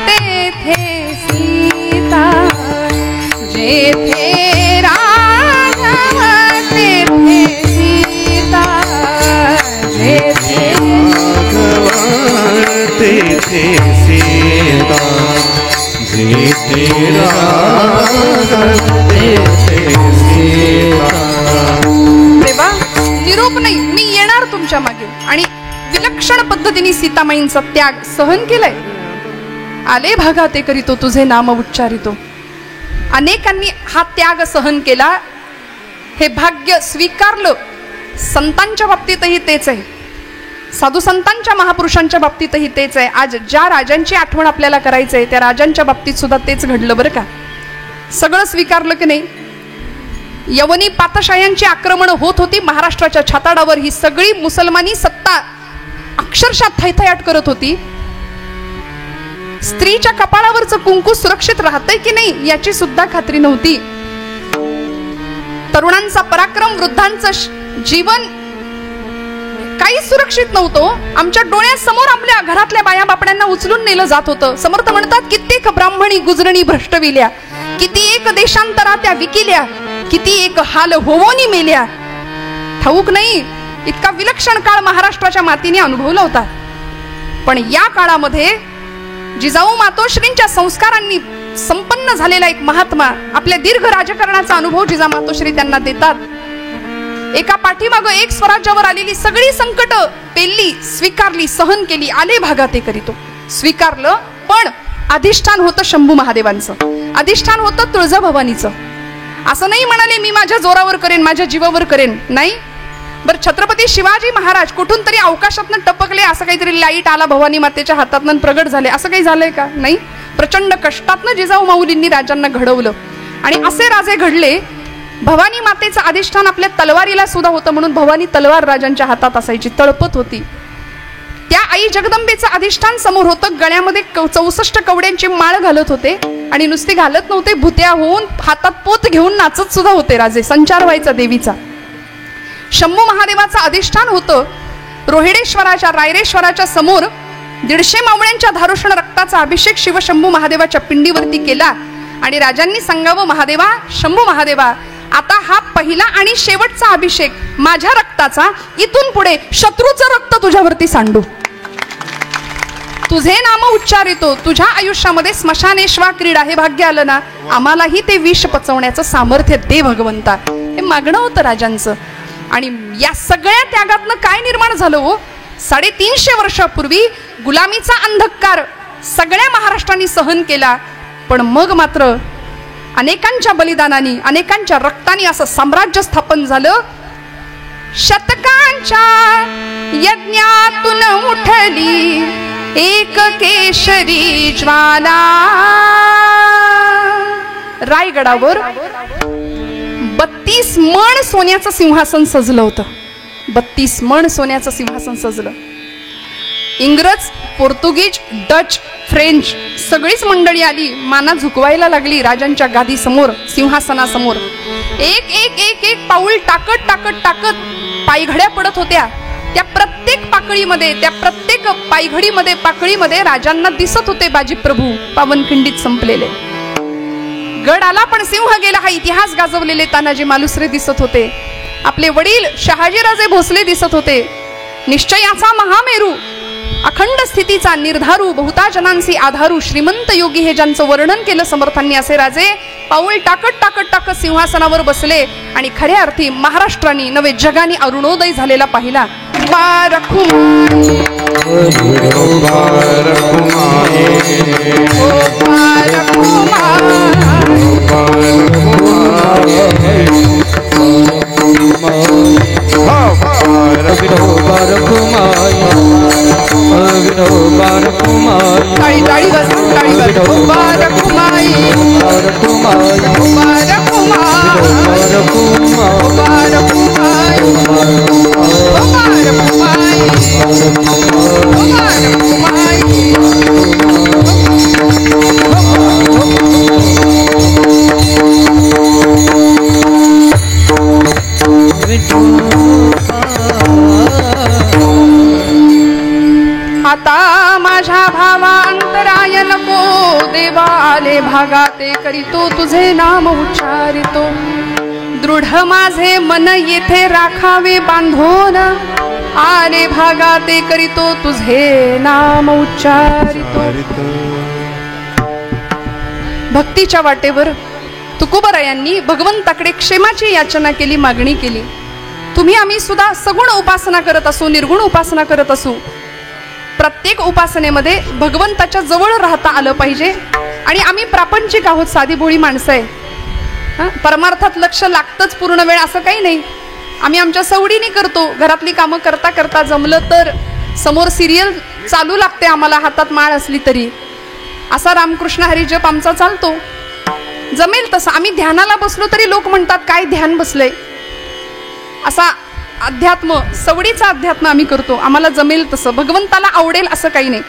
S1: तेथे सीता, जेथे राघव तेथे सीता, जेथे राघव तेथे सीता, जेथे राघव तेथे सीता. देवा निरोप नाही, मी येणार तुमच्या मागे. आणि विलक्षण पद्धतीने सीतामाईंचा त्याग सहन केलाय. आले भागा ते करीतो तुझे नाम उच्चारितो. अनेकांनी हा त्याग सहन केला, हे भाग्य स्वीकारलं. संतांच्या बाबतीतही तेच आहे, साधू संतांच्या महापुरुषांच्या बाबतीतही तेच आहे. आज ज्या राजांची आठवण आपल्याला करायचं आहे त्या राजांच्या बाबतीत सुद्धा तेच घडलं बरं का. सगळं स्वीकारलं की नाही. यवनी पातशाह्यांची आक्रमण होत होती महाराष्ट्राच्या छाताडावर. ही सगळी मुसलमानी सत्ता अक्षरशः थैथयाट करत होती. स्त्रीच्या कपाळावरचं कुंकू सुरक्षित राहतंय की नाही याची सुद्धा खात्री नव्हती. तरुणांचा पराक्रम, वृद्धांचं जीवन काहीच सुरक्षित नव्हतो. आमच्या डोळ्यासमोर आपल्या घरातल्या बाया बापड्यांना उचलून नेलं जात होतं. समर्थ म्हणतात, कित्येक ब्राह्मणी गुजरणी भ्रष्टविल्या, किती एक देशांतरा त्या विकिल्या, किती एक हाल होवोनी मेल्या. ठाऊक नाही, इतका विलक्षण काळ महाराष्ट्राच्या मातीने अनुभवला होता. पण या काळामध्ये जिजाऊ मातोश्रींच्या संस्कारांनी संपन्न झालेला एक महात्मा, आपल्या दीर्घ राजकारणाचा अनुभव जिजा मातोश्री त्यांना देतात. एका पाठीमागं एक स्वराज्यावर आलेली सगळी संकट पेलली, स्वीकारली, सहन केली. आले भागा ते करीतो, स्वीकारलं. पण अधिष्ठान होतं शंभू महादेवांचं, अधिष्ठान होतं तुळजाभवानीचं. असं नाही म्हणाले मी माझ्या जोरावर करेन, माझ्या जीवावर करेन, नाही. बर, छत्रपती शिवाजी महाराज कुठून तरी अवकाशातनं टपकले, असं काहीतरी लाईट आला भवानी मातेच्या हातातनं प्रगट झाले, असं काही झालंय का? नाही. प्रचंड कष्टातनं जिजाऊ माऊलींनी राजांना घडवलं आणि असे राजे घडले. भवानी मातेचं अधिष्ठान आपल्या तलवारीला सुद्धा होतं, म्हणून भवानी तलवार राजांच्या हातात असायची, तळपत होती. त्या आई जगदंबेचं अधिष्ठान समोर होतं. गळ्यामध्ये 64 कवड्यांची माळ घालत होते आणि नुसती घालत नव्हते, भुत्या होऊन हातात पोत घेऊन नाचत सुद्धा होते राजे. संचार व्हायचा देवीचा. शंभू महादेवाचं अधिष्ठान होतं. रोहिडेश्वराच्या रायरेश्वराच्या समोर 150 मावळ्यांच्या धारुषण रक्ताचा अभिषेक शिवशंभू महादेवाच्या पिंडीवरती केला आणि राजांनी सांगावं, महादेवा, शंभू महादेवा, आता हा पहिला आणि शेवटचा अभिषेक माझ्या रक्ताचा, इथून पुढे शत्रूचं रक्त तुझ्यावरती सांडू. तुझे नाम उच्चारितो, तुझ्या आयुष्यामध्ये स्मशानेश्वा क्रीडा हे भाग्य आलं ना, आम्हालाही ते विष पचवण्याचं सामर्थ्य दे भगवंता. हे मागणं होतं राजांचं. आणि या सगळ्या त्यागातनं काय निर्माण झालं हो? 350 वर्षापूर्वी गुलामीचा अंधकार सगळ्या महाराष्ट्राने सहन केला. पण मग मात्र अनेकांच्या बलिदानाने, अनेकांच्या रक्ताने असं साम्राज्य स्थापन झालं. शतकांच्या यज्ञातून उठली एक केशरी ज्वाला. रायगडावर 32 मण सोन्याचं सिंहासन सजलं होतं. 32 मण सोन्याचं सिंहासन सजलं. इंग्रज, पोर्तुगीज, डच, फ्रेंच सगळीच मंडळी आली, माना झुकवायला लागली राजांच्या गादी समोर, सिंहासनासमोर. एक एक एक एक पाऊल टाकत टाकत टाकत पायघड्या पडत होत्या. त्या प्रत्येक पाकळीमध्ये, त्या प्रत्येक पाकळीमध्ये राजांना दिसत होते बाजी प्रभू पावनखिंडीत संपलेले. गड आला पण सिंह गेला हा इतिहास गाजवलेले तानाजी मालुसरे दिसत होते. आपले वडील शहाजीराजे भोसले दिसत होते. निश्चयाचा महामेरू, अखंड स्थितीचा निर्धारू, बहुता जनांचे आधारू, श्रीमंत योगी हे ज्यांचं वर्णन केलं समर्थांनी, असे राजे पाऊल टाकत टाकत टाकत सिंहासनावर बसले आणि खऱ्या अर्थी महाराष्ट्राने नवे जगाने अरुणोदय झालेला पाहिला. आता माझ्या भावा अंतराय नको, देवा आले भागा ते करीतो, तुझे नाम उच्चारितो. दृढ माझे मन येथे राखावे बांधून, आले भागा ते करीतो, तुझे नाम उच्चारितो. भक्तीच्या वाटेवर तुकोबरायांनी भगवंताकडे क्षेमाची याचना केली, मागणी केली. तुम्ही आम्ही सुद्धा सगुण उपासना करत असू, निर्गुण उपासना करत असू, प्रत्येक उपासनेमध्ये भगवंताच्या जवळ राहता आलं पाहिजे. आणि आम्ही प्रापंचिक आहोत, साधी भोळी माणसं आहे. परमार्थात लक्ष लागतंच पूर्ण वेळ असं काही नाही. आम्ही आमच्या सवडीने करतो. घरातली कामं करता करता जमलं तर समोर सिरियल चालू लागते आम्हाला, हातात माळ असली तरी. असा रामकृष्ण हरी जप आमचा चालतो, जमेल तसं. आम्ही ध्यानाला बसलो तरी लोक म्हणतात काय ध्यान बसलंय. असा अध्यात्म, सवडीचा अध्यात्म आम्ही करतो, आम्हाला जमेल तसं. भगवंताला आवडेल असं काही नाही.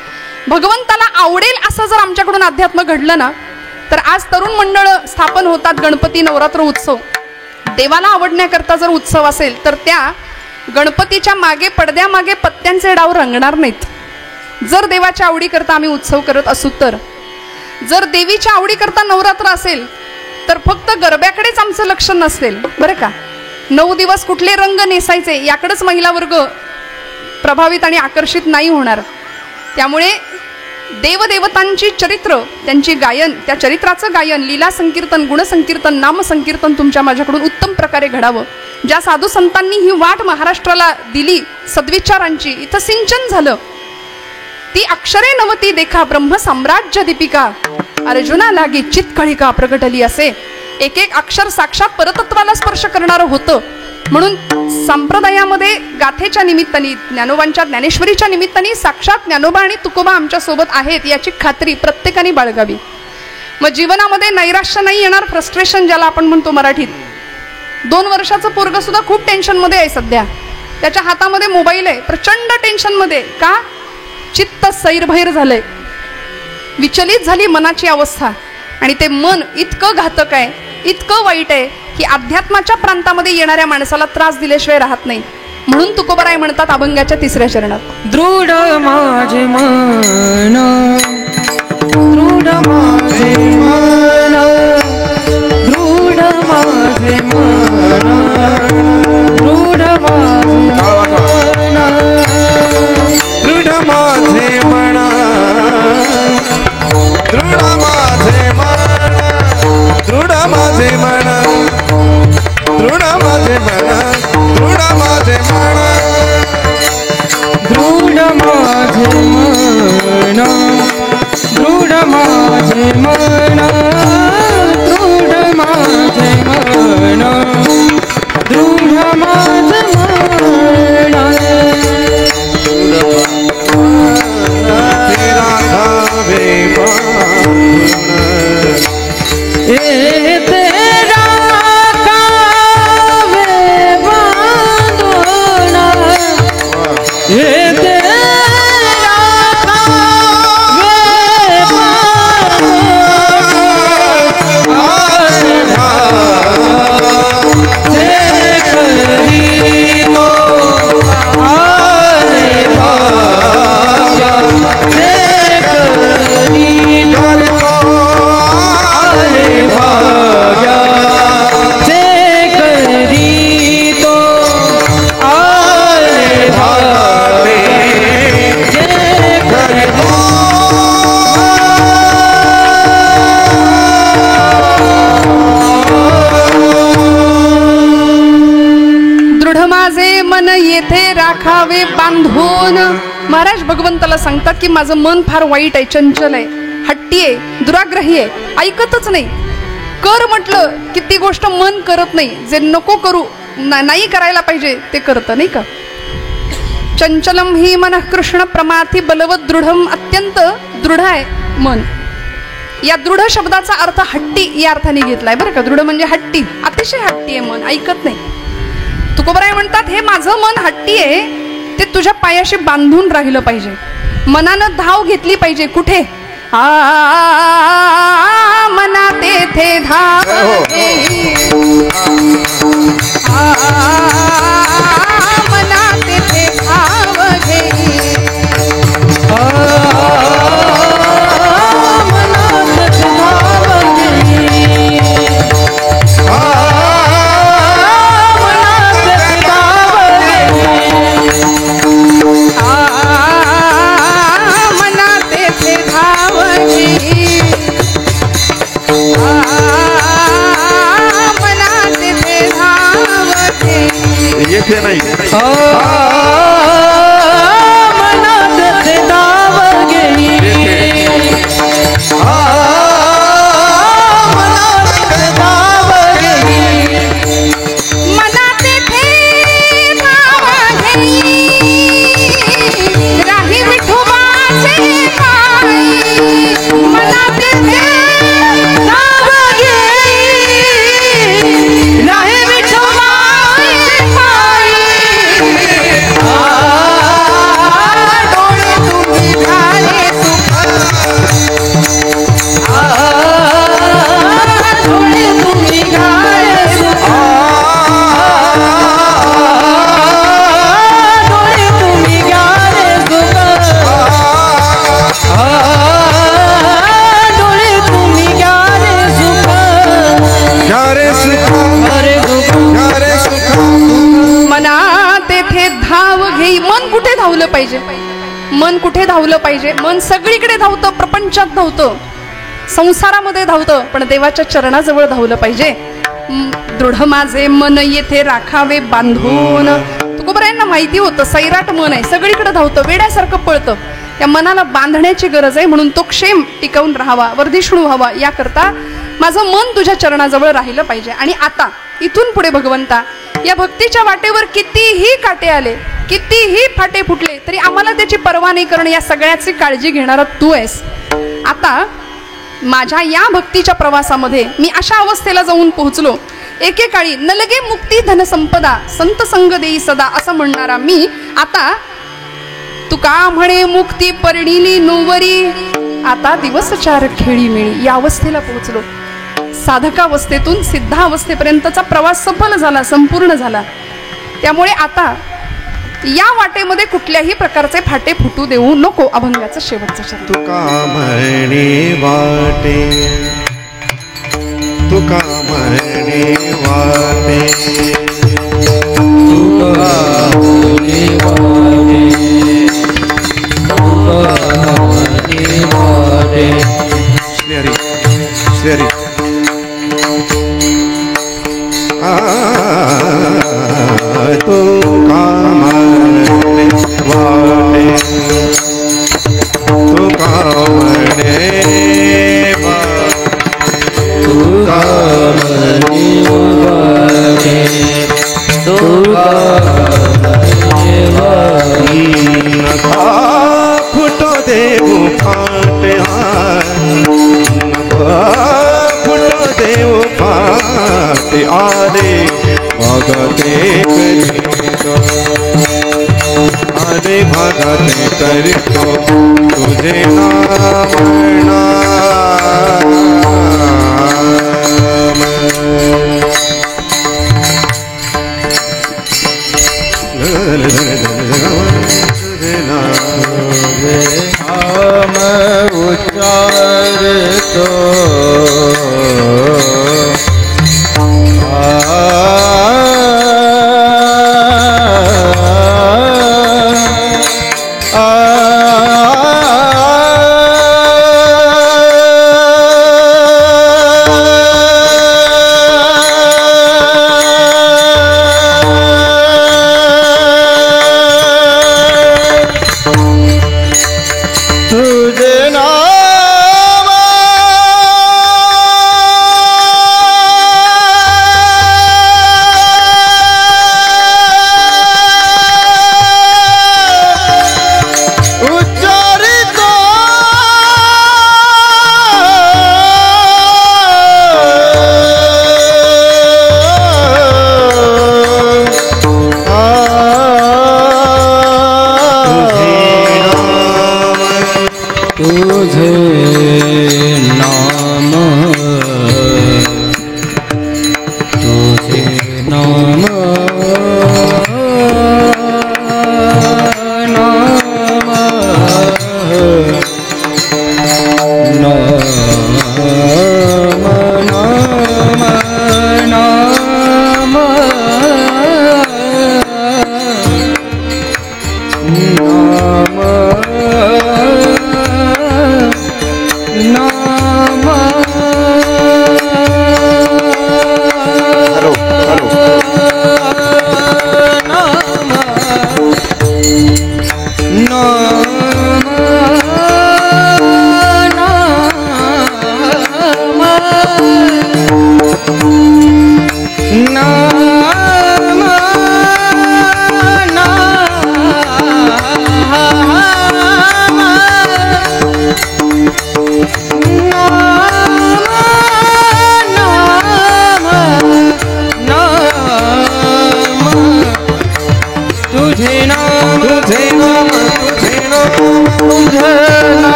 S1: भगवंताला आवडेल असं जर आमच्याकडून अध्यात्म घडलं ना, तर आज तरुण मंडळ स्थापन होतात. गणपती, नवरात्र उत्सव देवाला आवडण्याकरता जर उत्सव असेल तर त्या गणपतीच्या मागे पडद्यामागे पत्त्यांचे डाव रंगणार नाहीत. जर देवाच्या आवडीकरता आम्ही उत्सव करत असू तर, जर देवीच्या आवडीकरता नवरात्र असेल तर फक्त गरब्याकडेच आमचं लक्ष नसेल बरं का. 9 दिवस कुठले रंग नेसायचे याकडेच महिला वर्ग प्रभावित आणि आकर्षित नाही होणार. त्यामुळे देवदेवतांची चरित्र, त्यांची गायन, त्या चरित्राचं गायन, लीला संकीर्तन, गुणसंकीर्तन, नामसंकीर्तन तुमच्या माझ्याकडून उत्तम प्रकारे घडावं. ज्या साधू संतांनी ही वाट महाराष्ट्राला दिली सद्विचारांची, इथं सिंचन झालं. ती अक्षरे नवती देखा ब्रह्म साम्राज्य दीपिका, अर्जुना लागी चित्कळिका प्रगटली असे एक एक अक्षर साक्षात परतत्वाला स्पर्श करणारं होतं. म्हणून संप्रदायामध्ये गाथेच्या निमित्ताने, ज्ञानोबांच्या ज्ञानेश्वरीच्या निमित्ताने साक्षात ज्ञानोबा आणि तुकोबा आमच्या सोबत आहेत याची खात्री प्रत्येकाने बाळगावी. मग जीवनामध्ये नैराश्य नाही येणार, फ्रस्ट्रेशन ज्याला आपण म्हणतो मराठीत. 2 वर्षाचं पोरग सुद्धा खूप टेन्शनमध्ये आहे सध्या. त्याच्या हातामध्ये मोबाईल आहे, प्रचंड टेन्शनमध्ये. का? चित्त सैरभैर झालंय, विचलित झाली मनाची अवस्था. आणि ते मन इतकं घातक आहे, इतकं वाईट आहे की अध्यात्माच्या प्रांतामध्ये येणाऱ्या माणसाला त्रास दिल्याशिवाय राहत नाही. म्हणून तुकोबराय म्हणतात अभंगाच्या 3ऱ्या चरणात,
S2: दृढ माझे मन, दृढ माझे मन, दृढ माझे मन, दृढ माझे मन, दृढ माझे मन, दृढ माझे मन, दृढ माझे मन, दृढ माझे मन, दृढ माझे मन, दृढ माझे मन, दृढ माझे मन, दृढ माझे मन, दृढ माझे मन, तेरा धावे बांधून, ए तेरा धावे बांधून, ए तेरा धावे बांधून, जे करी तो आरे भाग्य, जे करी तो आरे भाग्य, जे करी तो आरे भाग्य, जे करी तो
S1: दृढ माझे मन येथे राखावे बांधून. महाराज भगवंताला सांगतात की माझं मन फार वाईट आहे, चंचल आहे, हट्टी आहे, दुराग्रही आहे, ऐकतच नाही. कर म्हटलं की ती गोष्ट मन करत नाही. जे नको करू, नाही करायला पाहिजे ते करतं, नाही का. चंचलम ही मन कृष्ण प्रमाथी बलवत दृढम, अत्यंत दृढ आहे मन. या दृढ शब्दाचा अर्थ हट्टी या अर्थाने घेतलाय बरं का. दृढ म्हणजे हट्टी, अतिशय हट्टी आहे मन, ऐकत नाही. तुकोबराय म्हणतात हे माझं मन हट्टी आहे, ते तुझ्या पायाशी बांधून राहिलं पाहिजे. मनानं धाव घेतली पाहिजे. कुठे? मना तेथे धाव घेई, मना तेथे धाव घेई,
S2: येथे नाही
S3: मनात ते धाव घेई, मनात ते धाव घेई,
S1: मनात तेथे धाव घेई, राही विठोबाचे पायी, मनात तेथे
S3: धाव घेई, राही विठोबाचे पायी,
S1: पाहिजे, मन कुठे धावलं पाहिजे. मन सगळीकडे धावतं, प्रपंचात धावतं, संसारामध्ये धावतं, पण देवाच्या चरणाजवळ धावलं पाहिजे. दृढ माझे मन येथे राखावे बांधून. तुकोबरायांना माहिती होतं सैराट मन आहे, सगळीकडे धावतं, वेड्यासारखं पळतं. त्या मनाला बांधण्याची गरज आहे, म्हणून तो क्षेम टिकवून राहावा, वर्धिष्णू व्हावा, याकरता माझं मन तुझ्या चरणाजवळ राहिलं पाहिजे. आणि आता इथून पुढे भगवंता, या भक्तीच्या वाटेवर कितीही काटे आले, कितीही फाटे फुटले, तरी आम्हाला त्याची पर्वा नाही करणं, या सगळ्याची काळजी घेणारा तू आहेस. आता माझ्या या भक्तीच्या प्रवासामध्ये मी अशा अवस्थेला जाऊन पोहोचलो, एकेकाळी न लगे मुक्ती धनसंपदा संत संग देई सदा असं म्हणणारा मी आता तुका म्हणे मुक्ती परिणिली नोवरी, आता दिवस चार खेळी मिळी, या अवस्थेला पोहोचलो. साधकावस्थेतून सिद्धावस्थेपर्यंतचा प्रवास सफल झाला, संपूर्ण झाला. त्यामुळे आता या वाटेमध्ये कुठल्याही प्रकारचे फाटे फुटू देऊ नको. अभंगाचं शेवटचं शब्द.
S2: तुका म्हणे वाटे, तुका म्हणे वाटे, तुका म्हणे वाटे, तुका म्हणे वाटे. श्री हरी, श्री हरी. तुका म्हणे वाटे, तुका म्हणे तुका म्हणे वाटे, तुका म्हणे वाटे. नभा फुटो देऊ फाटे, नभा फुटो देऊ फाटे. आले भगते करितो, आले भगते करितो, तुझे नाम नाम उच्चारतो.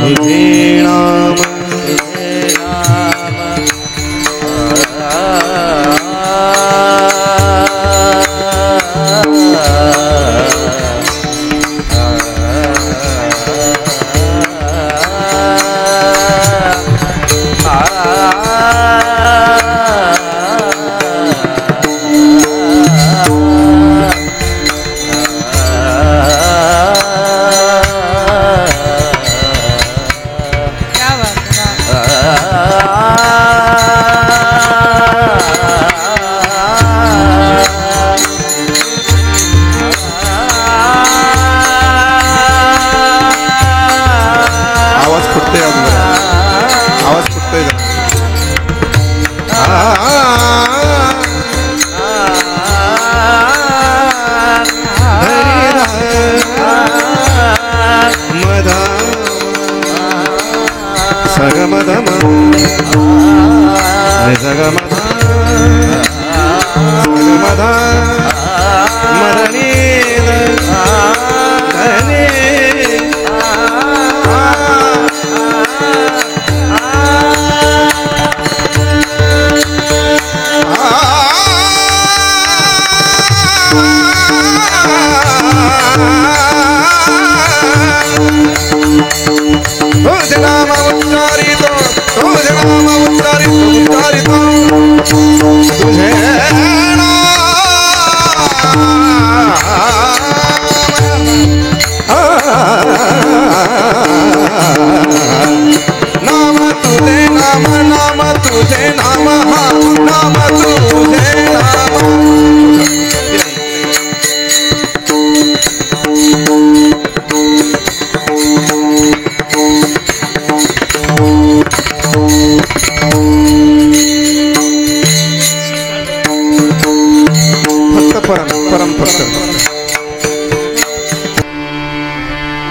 S2: तुझे नाम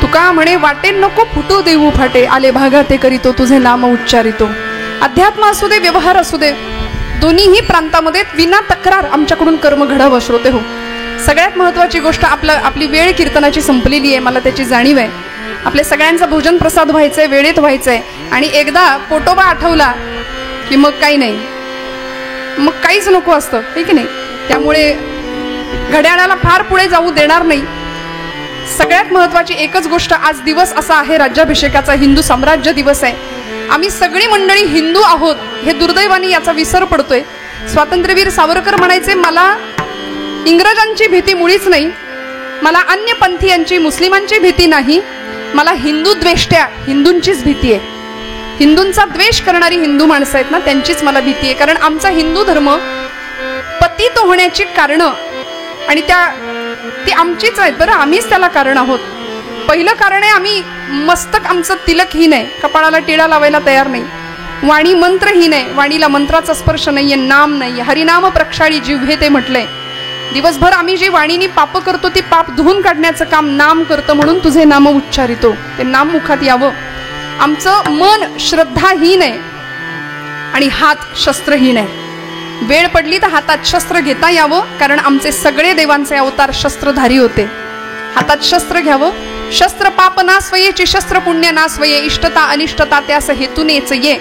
S1: तुका म्हणे वाटे नको फुटू देऊ फाटे आले भागा ते करीतो तुझे नाम उच्चारितो. अध्यात्म असू दे व्यवहार असू दे दोन्हीही प्रांतामध्ये विना तक्रार आमच्याकडून कर्म घडावं. श्रोते हो, सगळ्यात महत्वाची गोष्ट आपली वेळ कीर्तनाची संपलेली आहे, मला त्याची जाणीव आहे. आपले सगळ्यांचा भोजन प्रसाद व्हायचंय, वेळेत व्हायचंय आणि एकदा पोटोबा आठवला की मग काही नाही, मग काहीच नको असतं, ठीक नाही. त्यामुळे घड्याळाला फार पुढे जाऊ देणार नाही. सगळ्यात महत्वाची एकच गोष्ट, आज दिवस असा आहे राज्याभिषेकाचा, हिंदू साम्राज्य दिवस आहे. आम्ही सगळी मंडळी हिंदू आहोत हे दुर्दैवाने याचा विसर पडतोय. स्वातंत्र्यवीर सावरकर म्हणायचे, मला इंग्रजांची भीती मुळीच नाही, मला अन्य पंथीयांची मुस्लिमांची भीती नाही, मला हिंदू द्वेष्ट्या हिंदूंचीच भीती आहे. हिंदूंचा द्वेष करणारी हिंदू माणसं आहेत ना, त्यांचीच मला भीती आहे. कारण आमचा हिंदू धर्म पतित होण्याची कारणं आणि ती आमचीच आहेत बरं, आम्हीच त्याला कारण आहोत. पहिलं कारण आहे, आम्ही मस्तक आमचं तिलकहीन आहे, कपाळाला टिळा लावायला तयार नाही. वाणी मंत्रहीन आहे, वाणीला मंत्राचा स्पर्श नाहीये, नाम नाहीये. हरिनाम प्रक्षाळी जिव्हे ते म्हटलंय. दिवसभर आम्ही जी वाणीनी पाप करतो ती पाप धुवून काढण्याचं काम नाम करतं, म्हणून तुझे नाम उच्चारितो, ते नाम मुखात यावं. आमचं मन श्रद्धाहीन आहे आणि हात शस्त्रहीन आहे. वेळ पडली तर हातात शस्त्र घेता यावं, कारण आमचे सगळे देवांचे अवतार शस्त्रधारी होते. हातात शस्त्र घ्यावं. शस्त्र पाप नास्वयेची शस्त्र पुण्य नास्वये, इष्टता अनिष्टता त्यास हेतूनेच ये.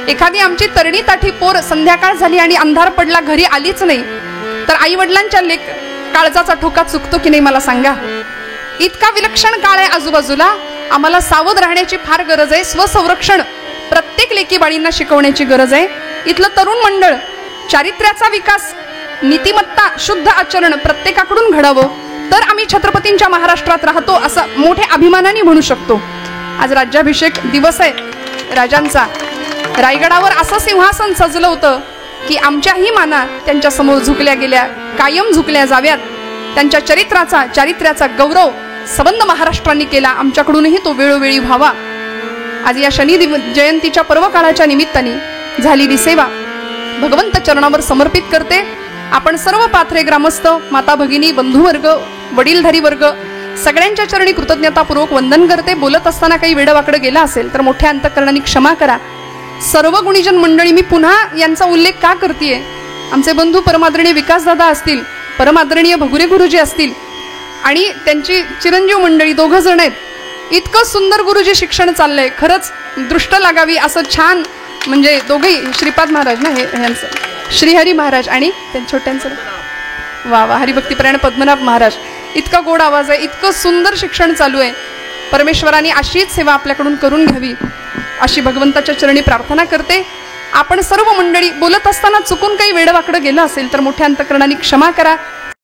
S1: एखादी आमची तरणी ताठी पोर संध्याकाळ झाली आणि अंधार पडला, घरी आलीच नाही, तर आई वडिलांच्या काळजाचा ठोका चुकतो की नाही मला सांगा. इतका विलक्षण काळ आहे आजूबाजूला, आम्हाला सावध राहण्याची फार गरज आहे. स्वसंरक्षण प्रत्येक लेकी बाळींना शिकवण्याची गरज आहे. इथलं तरुण मंडळ चारित्र्याचा विकास, नीतिमत्ता, शुद्ध आचरण प्रत्येकाकडून घडावं, तर आम्ही छत्रपतींच्या महाराष्ट्रात राहतो असं मोठ्या अभिमानाने म्हणू शकतो. आज राज्याभिषेक दिवस आहे राजांचा. रायगडावर असं सिंहासन सजलं होतं की आमच्याही माना त्यांच्या समोर झुकल्या गेल्या, कायम झुकल्या जाव्यात. त्यांच्या चारित्र्याचा गौरव संबंध महाराष्ट्रांनी केला, आमच्याकडूनही तो वेळोवेळी व्हावा. आज या शनी जयंतीच्या पर्वकाळाच्या निमित्ताने झालेली सेवा भगवंत चरणावर समर्पित करते. आपण सर्व पाथरे ग्रामस्थ, माता भगिनी, बंधुवर्ग, वडीलधारी वर्ग सगळ्यांच्या चरणी कृतज्ञतापूर्वक वंदन करते. बोलत असताना काही वेडवाकडं गेला असेल तर मोठ्या अंतःकरणाने क्षमा करा. सर्व गुणीजन मंडळी, मी पुन्हा यांचा उल्लेख का करतेय, आमचे बंधू परमादरणीय विकासदादा असतील, परमादरणीय भगुरे गुरुजी असतील आणि त्यांची चिरंजीव मंडळी 2 जण आहेत, इतकं सुंदर गुरुजी शिक्षण चाललंय, खरंच दृष्ट लागावी असं छान. म्हणजे दोघेही श्रीपाद महाराज ना, हे यांचं श्रीहरी महाराज आणि त्यांच्या छोट्यांचं वा वा हरिभक्तीपरायण पद्मनाभ महाराज. इतका गोड आवाज आहे, इतकं सुंदर शिक्षण चालू आहे. परमेश्वराने अशीच सेवा आपल्याकडून करून घ्यावी अशी भगवंताच्या चरणी प्रार्थना करते. आपण सर्व मंडळी बोलत असताना चुकून काही वेडवाकडं गेलं असेल तर मोठ्या अंतकरणाने क्षमा करा.